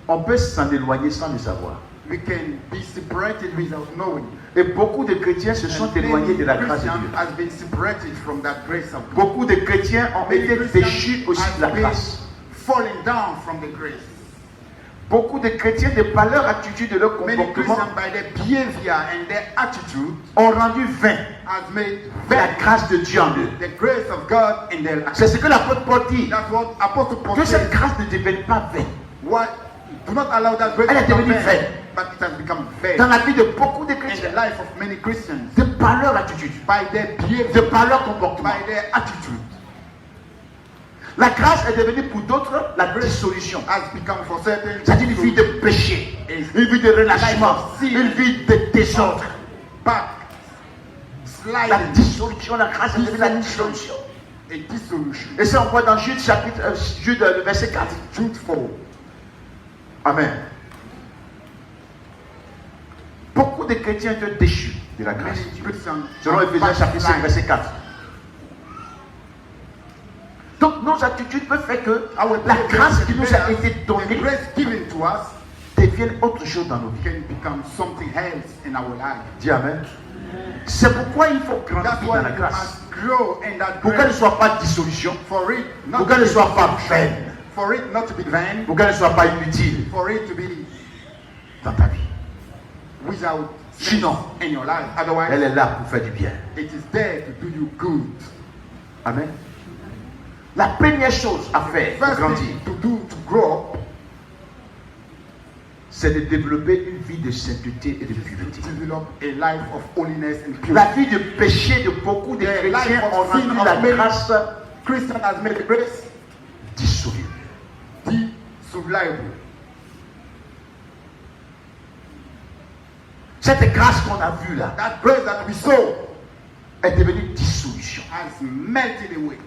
on peut s'en éloigner sans le savoir. we can be separated without knowing. Et beaucoup de chrétiens se sont And éloignés de la many grâce de Christians Dieu. has been separated from that grace of God. Beaucoup de chrétiens ont Many été Christians déchus aussi de la has been grâce. falling down from the grace. Beaucoup de chrétiens, de par leur attitude et leur Many comportement, Christians, by their behavior and their attitude, ont rendu vain has made la vain grâce de Dieu en eux. the grace of God in their life. C'est ce que l'apôtre Paul dit. That's what Apostle Paul Que cette says. grâce ne devienne pas vaine. Why? Do not allow that grace Elle est to become devenue vain, vaine. but it has become Dans vain la vie de beaucoup de in the chrétiens, life of many Christians de par leur attitude, by their de behavior, par leur comportement. by their attitude. La grâce est devenue pour d'autres la dissolution. Has become for certain C'est une vie de péché, une vie de relâchement, une vie de désordre. back, La sliding, dissolution, la grâce est devenue la dissolution. a dissolution. Et ça, on voit dans Jude, Jude, le verset 4. Jude 4. Amen. Beaucoup de chrétiens étaient déchus de la grâce. Many Christians Selon are Éphésiens chapitre 5, backsliding. verset 4. Donc nos attitudes peuvent faire que la grâce qui nous a été the donnée grace given to us devienne autre chose dans nos vies. can become something else in our life. Dis Amen. C'est pourquoi il faut That's grandir why dans la you grâce. must grow in that Pour qu'elle ne grace. soit pas dissolution, For it not pour to qu'elle ne be soit pas vaine, for it not to be vain, pour qu'elle ne soit pas inutile for it to be dans ta vie. without sense Sinon, in your life. Otherwise, elle est là pour faire du bien. it is there to do you good. Amen. La première chose à faire pour First grandir, thing to do to grow up, c'est de développer une vie de sainteté et de pureté. develop a life of holiness and La purity. vie de péché de beaucoup de The life chrétiens of ont sin rendu of la many grâce Christian has made the grace dissolue. dissolvable. Cette grâce qu'on a vue là That grace that we saw est devenue dissolution has melted away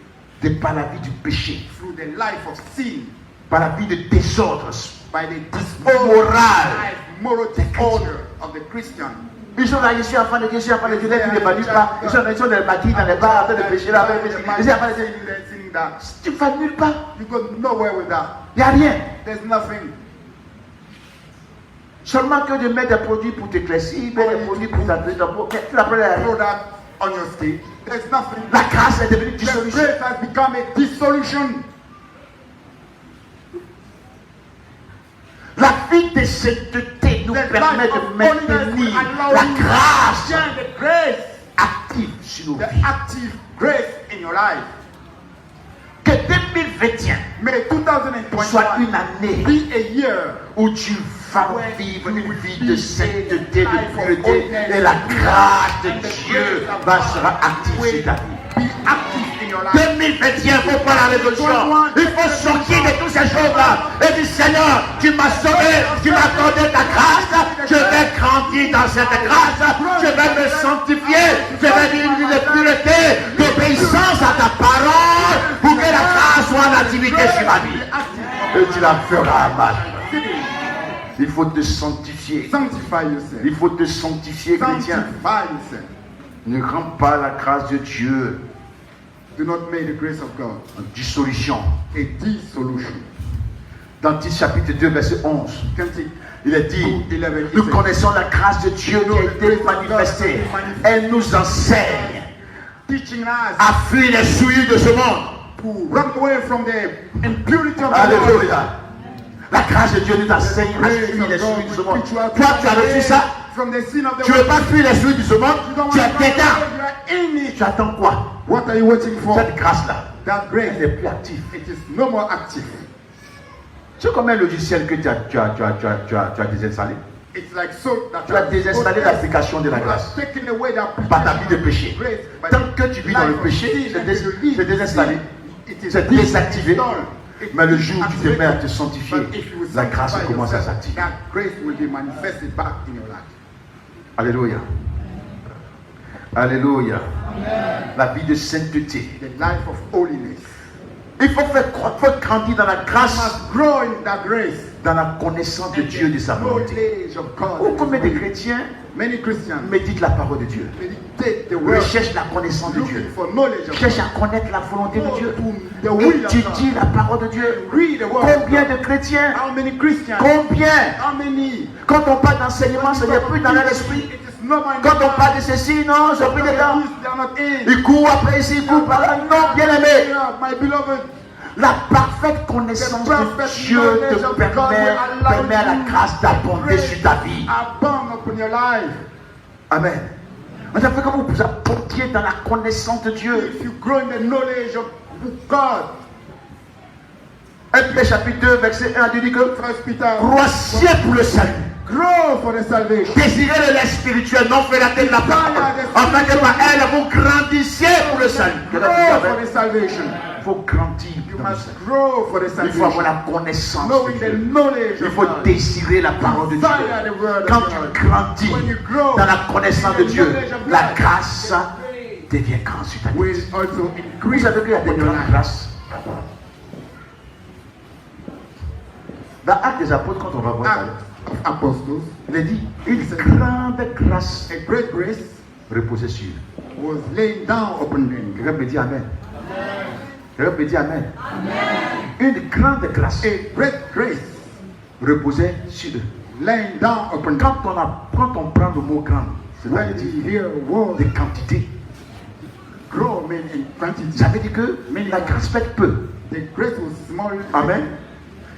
de par la vie du péché, through the life of sin, par la vie de désordre. by the disorder, Moral. life, moral disorder of the Christian. Ils sont là, je suis enfant de Dieu, je suis enfant de Dieu, ils ne m'évanouissent pas. Ils sont dans les maquilles, dans les bars, en train de pécher là, ils sont enfant de Dieu. Saying that Tu ne vas nulle part. you go nowhere with that. Il n'y a rien. There's nothing. Seulement que de mettre des produits pour t'éclaircir, mettre des produits pour t'entrer dans peau. Tu n'apprends rien. Throw that on your skin. There's nothing. La grâce est devenue The dissolution. grace has become a dissolution. La vie de sainteté nous The permet life de of holiness will maintenir allow la you to grâce share the grace, active sur nos the vies. active grace in your life. Que 2021 May soit 2021 une année be a year où tu vas vivre une vie de sainteté, de pureté, et la grâce de Dieu sera active sur ta vie. be active in 2021, il faut prendre la résolution. Il faut sortir de toutes ces choses-là. Et dire, Seigneur, tu m'as sauvé, tu m'as accordé ta grâce. Je vais grandir dans cette grâce. Je vais me sanctifier. Je vais vivre une pureté, d'obéissance à ta parole pour que la grâce soit en activité sur ma vie. Et tu la feras, ma vie. Il faut te sanctifier. Sanctify yourself. Il faut te sanctifier, chrétien. Sanctify yourself. Ne rends pas la grâce de Dieu Do not make the grace of God en dissolution. a dissolution. Dans Tite chapitre 2, verset 11, il est dit, 2:11, nous connaissons la grâce de Dieu qui a été manifestée. Elle nous enseigne teaching us à fuir les souillures de ce monde. to run away from the impurity of the world. Alléluia. La grâce de Dieu nous enseigne à Grace fuir of les God souillures de ce will monde. teach you how to Toi, tu as run reçu away ça. from the sin of the Tu ne veux world. pas fuir les souillures de ce monde. You don't Tu want es to run dedans. away, you are in it. Tu attends quoi? What are you waiting for? Cette grâce-là, That grace, elle n'est plus active. it is no more active. Tu sais combien de logiciels que tu as désinstallé? It's like so that Tu as désinstallé l'application de la grâce taking away the par ta vie de péché. grace, by Tant the que tu vis dans le life of péché, sin c'est and you live désinstallé. in sin. It is C'est désactivé. installed. It Mais le is jour où tu te activated. mets à te sanctifier, But if you will la grâce sanctify commence à yourself, s'activer. that grace will be manifested back in your life. Alléluia. Alléluia. La vie de sainteté. The life of holiness. Il faut grandir dans la You grâce, must grow in that grace. dans la connaissance de Dieu et de sa volonté. Knowledge of God. Ou combien de chrétiens Many Christians méditent la parole de Dieu, meditate the word, recherchent la connaissance de Dieu, looking for knowledge of cherchent God. à connaître la volonté de Dieu, The will of étudient God. la parole de Dieu. Read the word of Combien God. de chrétiens? How many Christians? Combien? How many? Quand on parle d'enseignement, ce n'est plus dans leur esprit. It is no more in Quand the on parle de ceci, non, j'ai pris des temps. They are not in. Il court après ici, il court par là. Non, bien aimé. My beloved, La parfaite connaissance de Dieu te permet à la grâce d'abonder sur ta vie. abound upon your life. Amen. Mais ça fait comme vous abondiez dans la connaissance de Dieu. If you grow in the knowledge of God. 1 Pierre chapitre 2, verset 1, Dieu dit que 1 Peter. croissez pour le salut. Grow for the salvation. Désirez le lait spirituel, non fait la tête de la parole. Afin que par elle, vous grandissiez pour le salut. Grow for the salvation. Il faut grandir. You dans le must salut. grow for the Il faut avoir salvation. la connaissance de Knowing the Dieu. knowledge Il of faut God. désirer la parole de Dieu. Desire the word of Quand God. tu grandis When you grow dans la connaissance de in the Dieu, knowledge of la God, grâce devient grande sur ta vie. will also increase Vous savez qu'il y a des upon your grandes life. grâces. Dans Actes des Apôtres, quand on va voir, Acts of Apostles, il est dit une grande grâce a great grace reposait sur eux. was laid down upon them. Quelqu'un peut dire Amen. Quelqu'un peut dire Amen. Une grande grâce A great grace reposait sur eux. laying down upon them. Quand on prend le mot grand, When c'est-à-dire you hear word de quantité, grow mean in quantity, ça veut dire que la grâce fait peu. the grace was small. Amen.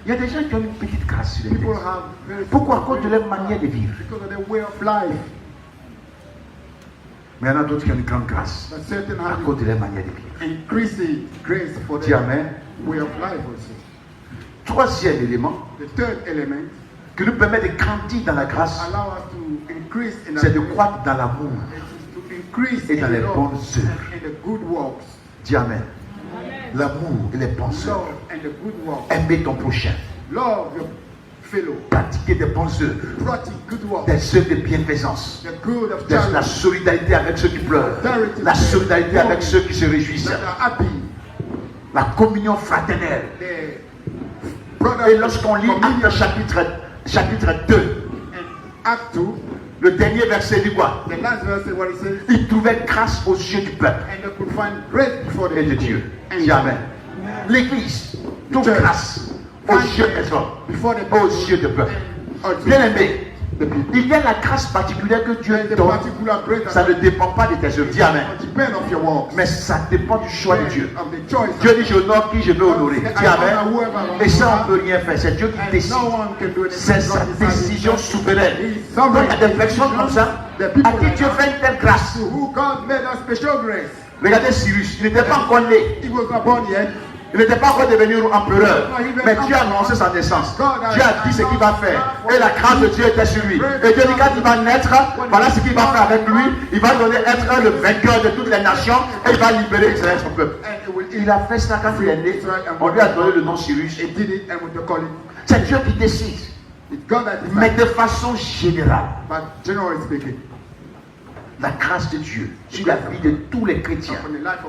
Il y a des gens qui ont une petite grâce sur les People vies. have very Pourquoi? À cause de leur manière de vivre. because of their way of life. Mais il y en a d'autres qui ont une grande grâce But certain à have cause de leur manière de vivre. increasing grace for Dis their Amen. way of life also. Troisième élément The third element qui nous permet de grandir dans la grâce, allow us to increase in c'est de our croître dans l'amour. It is to increase Et in dans les love bonnes œuvres. and the good works. Dis Amen. L'amour et les bonnes œuvres. Love and the good works. Aimer ton prochain. Love your fellow. Pratiquer des bonnes œuvres. Practice good works. Des œuvres de bienfaisance. The good of La charity solidarité avec ceux qui pleurent. La solidarité avec ceux qui se réjouissent. that are happy. La communion fraternelle. The brother Et lorsqu'on lit Actes chapitre 2, and Act 2, le dernier verset dit quoi? the last verse is what it says, Il trouvait grâce aux yeux du peuple and they could find grace before et the de people. Dieu. And Dis Amen. L'Église trouve Church. grâce aux yeux des hommes, before the aux people. yeux du peuple. And also Bien aimé, the people. il y a la grâce particulière que Dieu There is a donne. particular grace Ça that ne dépend pas de tes œuvres. Dis Amen. depend of your works. Mais ça dépend du choix de Dieu. Of the choice. Dieu dit, je honore qui je veux honorer. Dis Amen. Et ça, on ne peut rien faire. C'est Dieu qui And décide. no one can do anything. C'est sa God decides. décision souveraine. He's Donc sovereign. il y a des personnes comme ça à qui Dieu fait une telle grâce. To who God made a special grace. Regardez Cyrus, il n'était pas encore né. He was not born yet. Il n'était pas encore devenu empereur, mais Dieu a annoncé sa naissance. Dieu a dit ce qu'il va faire. Et la grâce de Dieu était sur lui. Et Dieu dit quand il va naître, voilà ce qu'il va faire avec lui. Il va donner être le vainqueur de toutes les nations et il va libérer Israël, son peuple. Il a fait ça quand il est né. On lui a donné le nom Cyrus. C'est Dieu qui décide. Mais de façon générale, la grâce de Dieu sur la vie de tous les chrétiens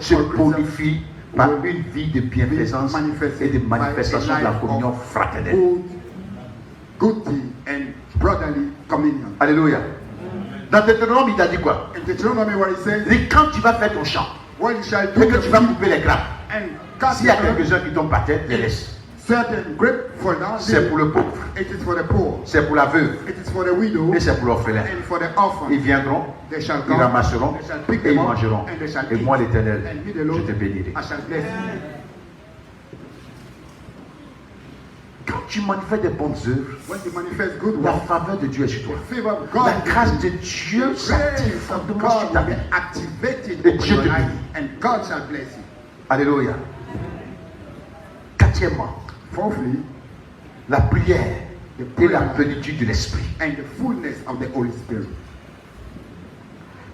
se bonifie par une vie de bienfaisance et de manifestation de la communion fraternelle. Good deed and brotherly communion. Alléluia. Dans Deutéronome, il t'a dit quoi? In Deuteronomy, what he says, Il dit quand tu vas faire ton chant what you shall et do que tu vas couper les grappes, and s'il y a quelques-uns qui tombent par terre, les laisse. certain grape fall down. C'est pour le pauvre, It is for the poor. c'est pour la veuve It is for the widow et c'est pour l'orphelin. and for the orphan. Ils viendront, They shall ils come. ramasseront They shall pick et ils them up mangeront. and they shall Et eat. moi, l'Éternel, And me, the je Lord, te bénirai. I shall bless you. Quand tu manifestes des bonnes œuvres, When you manifest good la work, faveur de Dieu est sur toi. the favor of God, La grâce de Dieu the s'active grace of fortement sur God ta will be vie. activated Et in Dieu your te life, bénit. and God shall bless you. Alléluia. Quatrièmement, Fourthly, la prière et la plénitude de l'esprit. and the fullness of the Holy Spirit.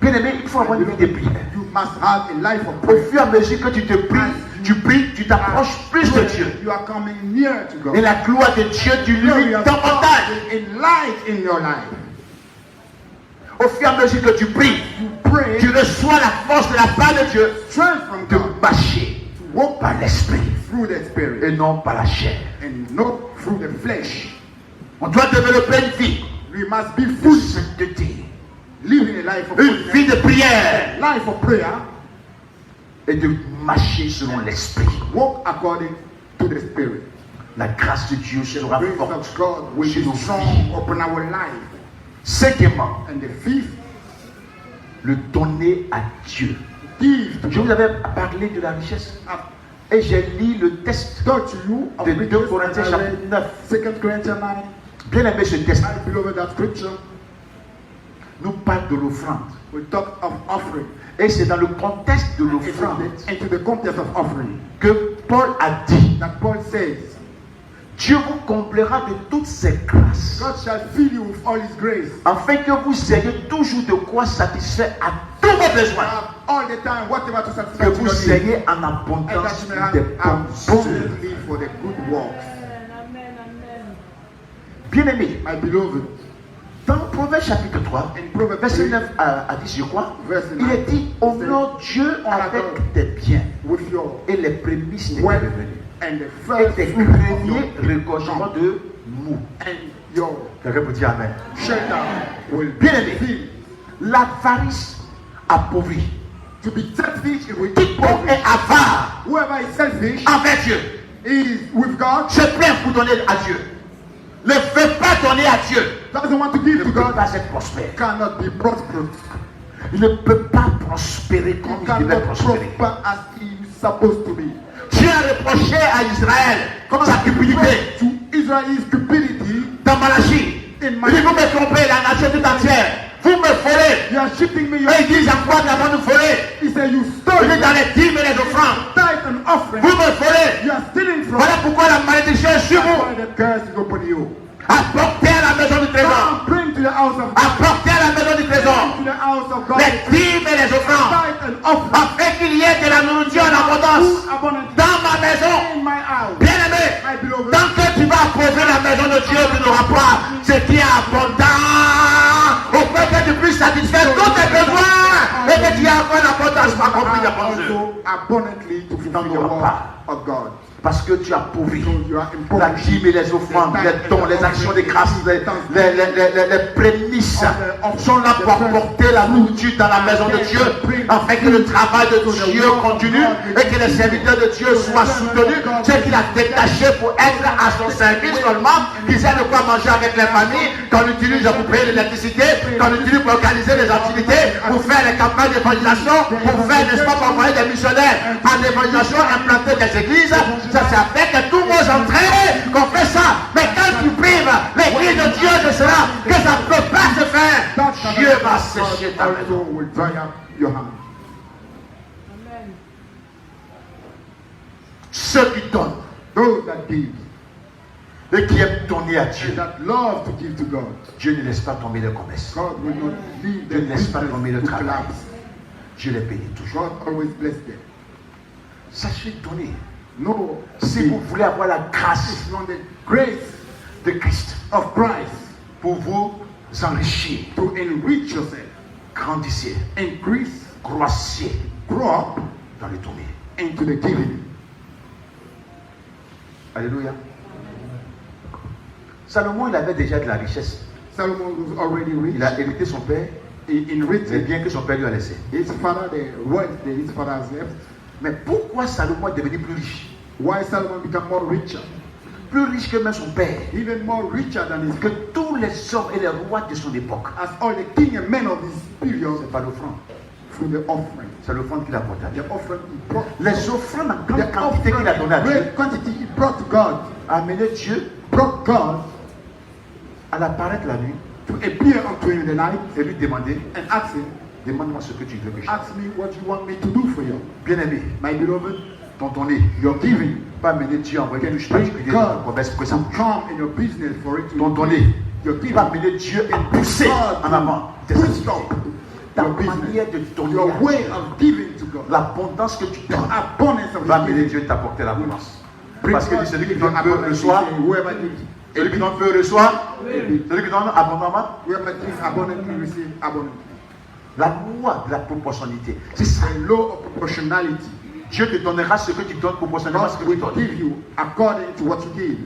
Bien aimé, il faut avoir une vie de prière. You must have a life of Au prayer. fur et à mesure que tu te pries, tu t'approches plus de Dieu. You are coming near to God. Et la gloire de Dieu t'illumine davantage. A light in your life. Au fur et à mesure que tu pries, You pray, tu reçois la force de la part de Dieu strength from de God, marcher walk par l'esprit through the Spirit, et non par la chair. and not through the flesh. On doit développer une vie We must be de full, sainteté, living a life of une holiness, vie de prière life of prayer, et de marcher selon l'esprit. walk according to the Spirit. La grâce de Dieu sera Grace forte of God will sur be nos vies. strong upon our life. Cinquièmement, And the fifth, le donner à Dieu. give to Je vous God. avais parlé de la richesse I've et j'ai lu le texte taught to you of de riches, 2 Corinthiens and I chapitre read 9. 2 Corinthians 9. Bien aimé, ce texte I beloved that scripture. nous parle de l'offrande. We talk of offering. Et c'est dans le contexte de l'offrande Into the context of offering que Paul a dit, that Paul says, Dieu vous comblera de toutes ses grâces, God shall fill you with all His grace. afin que vous ayez toujours de quoi satisfaire à tous vos besoins, Have all the time, whatever to satisfy que your vous needs, ayez en and that abondance you may pour have des bonnes œuvres. abundantly for the good works. Bien aimé, My beloved, dans Proverbe chapitre 3, in Proverbs verset 3, 9 à 10, je crois, verse il 9, est dit, honore Dieu avec tes biens with your et les prémices de tes wealth revenus and the et first tes fruit of greniers your regorgement de mou. and your Quelqu'un peut dire Amen. shelter will Bien be aimé, filled. l'avarice appauvrit. To be selfish, it will Quiconque est avare whoever is selfish envers Dieu is with God, se plaint pour donner à Dieu. Ne veut pas donner à Dieu. doesn't want to Il give ne to peut God, pas être prospère. cannot be prosperous. Il ne peut pas prospérer comme He il devait cannot prospérer. prosper as he is supposed to be. Dieu a reproché à Israël comme sa cupidité To Israel's stupidity, dans Malachie. in Il my dit, vous me trompez, la nation tout entière. Vous me volez. you are shifting me. Et ils disent à quoi nous avons nous volé? He said, you Il stole dit dans les dîmes et les offrandes. tithe and offering. Vous me volez. You are stealing from. Voilà pourquoi la malédiction est sur That's vous. why the curse is upon you. Apportez à la maison du trésor. Come, bring to the house of God. Apportez à la maison du trésor To the house of God. les dîmes et les offrandes, Tithe and offering. afin qu'il y ait de la nourriture en abondance Food abundantly dans ma maison. in my house. Bien aimé, My beloved. tant que tu vas appauvrir la maison de Dieu, tu n'auras pas ce qui est abondant, au point que tu puisses satisfaire tous tes besoins et que tu aies encore l'abondance pour accomplir les bonnes œuvres. Also abundantly to fulfill the n'auras work pas. of God. Parce que tu appauvris So you are la impoverished. dîme et les offrandes, les dons, les actions de grâce, les prémices sont là pour apporter la nourriture dans la maison de Dieu, afin que le travail de Dieu continue et que les serviteurs de Dieu soient soutenus. Ceux qu'il a détachés pour être à son service seulement, qu'ils aient de quoi manger avec les familles, qu'on utilise pour payer l'électricité, qu'on utilise pour organiser les activités, pour faire les campagnes d'évangélisation, pour faire, n'est-ce pas, pour envoyer des missionnaires en évangélisation, implanter des églises. Ça c'est avec tous vos entraînés qu'on fait ça. Mais quand tu prives l'église de Dieu de cela, que ça ne peut pas se faire, Dieu va sécher ta maison. Also will dry up your hand. Ceux qui Those that give et qui aiment donner à and Dieu, that love to give to God, Dieu ne laisse pas tomber le commerce. God will not leave Dieu them ne laisse pas tomber le to travail. collapse. Dieu les bénit toujours. God always bless them. Sachez donner. No, Si vous voulez avoir la grâce if you want the grace de Christ of Christ pour vous enrichir, to enrich yourself, grandissez, increase, croissez grow up dans le donner. into the giving. Alléluia. Salomon, il avait déjà de la richesse. Solomon was already rich. Il a hérité son père, He les inherited biens que son père lui a laissés. his father, the wealth that his father has left. Mais pourquoi Salomon est devenu plus riche? Why Solomon became more richer? Plus riche que même son père. Even more richer than his Que tous les hommes et les rois de son époque. as all the king and men of his period C'est pas l'offrande. through the offering. C'est l'offrande qu'il a apporté à Dieu. The offering he brought. Les offrandes en The grande quantité offering qu'il a donné à in Dieu great quantity he brought to God. a amené Dieu Brought God à l'apparaître la nuit to appear unto him in the night et lui demander, and ask him, demande-moi ce que tu veux que je fasse. ask me what you want me to do for you. Bien-aimé, My beloved, ton donné, your giving pas amener Dieu à envoyer can quelque bring chose dans ton God commerce pour que ça to bouge. come in your business for it to Ton donné, your giving. pas amener Dieu à pousser en avant tes Push activités. stop Ta your manière business. de donner Your à way Dieu, of giving to God. l'abondance que tu The donnes, abundance of va your amener giving. Dieu à t'apporter l'abondance. Bring Parce que God celui qui give you donne peu abundance. reçoit, He said, whoever gives, celui qui donne peu reçoit, celui qui donne abondamment. whoever gives abundantly receive abundantly. La loi de la proportionnalité, c'est ça. The law of proportionality. Dieu te donnera ce que tu donnes proportionnellement à ce God que tu will donnes. give you according to what you give.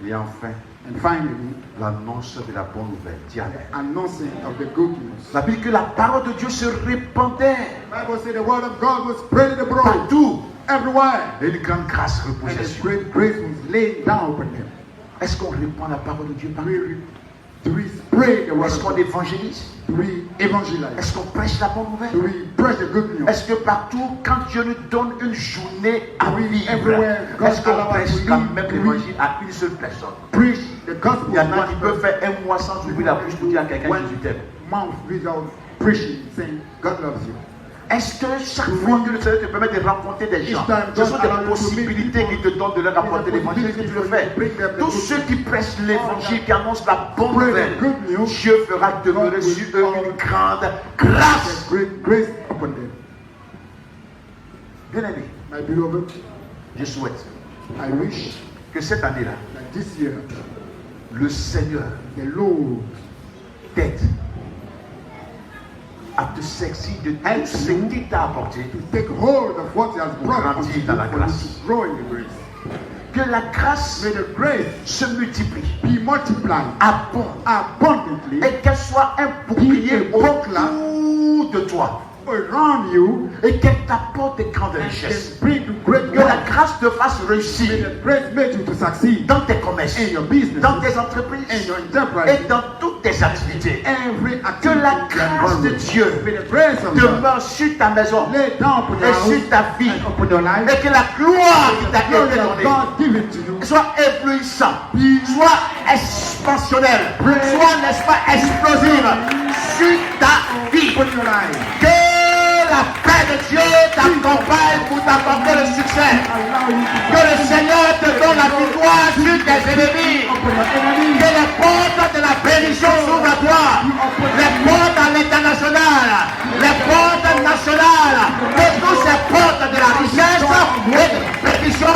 Et enfin, And finally, l'annonce de la bonne nouvelle. Dis Amen. announcing of the good news. La Bible dit que la parole de Dieu se répandait The Bible says the word of God was spread abroad partout. everywhere. Et une grande grâce And reposait the sur. great grace was laid down upon them. Est-ce qu'on répand la parole de Dieu partout? Do we spread the word Est-ce of qu'on God? évangélise? Do we evangelize? Est-ce qu'on prêche la bonne Do nouvelle? we preach the good news? Est-ce que partout, quand Dieu nous donne une journée à vivre, everywhere, God est-ce qu'on allow us prêche to quand live, même to l'évangile à une seule personne? Preach the gospel Il y en a one qui peuvent faire un mois sans ouvrir la bouche pour dire à quelqu'un one que tu t'aimes. month without preaching, saying God loves you. Est-ce que chaque fois que le Seigneur te permet de rencontrer des gens, ce sont des possibilités qu'il te donne de leur apporter l'évangile que tu le fais? Tous ceux qui prêchent l'évangile, qui annoncent la bonne nouvelle, Dieu fera demeurer sur eux une grande grâce. The great grace upon them. Bien-aimé, My beloved, je souhaite I wish que cette année-là, that this year, le Seigneur the Lord t'aide à te saisir de tout ce qu'il t'a apporté, to take hold of what He has brought grandir unto you dans la for you grâce. to grow in the grace. que la grâce May the grace se multiplie, be multiplied abonde, abundantly et qu'elle soit un bouclier autour de toi, around you et qu'elle t'apporte des grandes and richesses. bring you great Que la wealth. grâce te fasse May réussir the grace make you to succeed dans tes commerces, in your business, dans tes entreprises in your enterprise, et dans toutes tes activités. every Que activity. la you are grâce de involved with. Dieu May the grace of God demeure sur ta maison lay down upon your et house sur ta vie, and upon your life. et que la gloire qui The t'a été glory of donnée God give it to you. soit éblouissante, soit expansionnelle, soit, n'est-ce pas, explosive sur ta vie. Upon your life. Que la paix de Dieu t'accompagne pour t'apporter le succès. Allow you to Que le Seigneur te donne la victoire sur tes ennemis. upon your enemies. Que les portes de la bénédiction s'ouvrent à toi. Les portes à l'international, les portes nationales, que toutes ces portes de la richesse et de bénédiction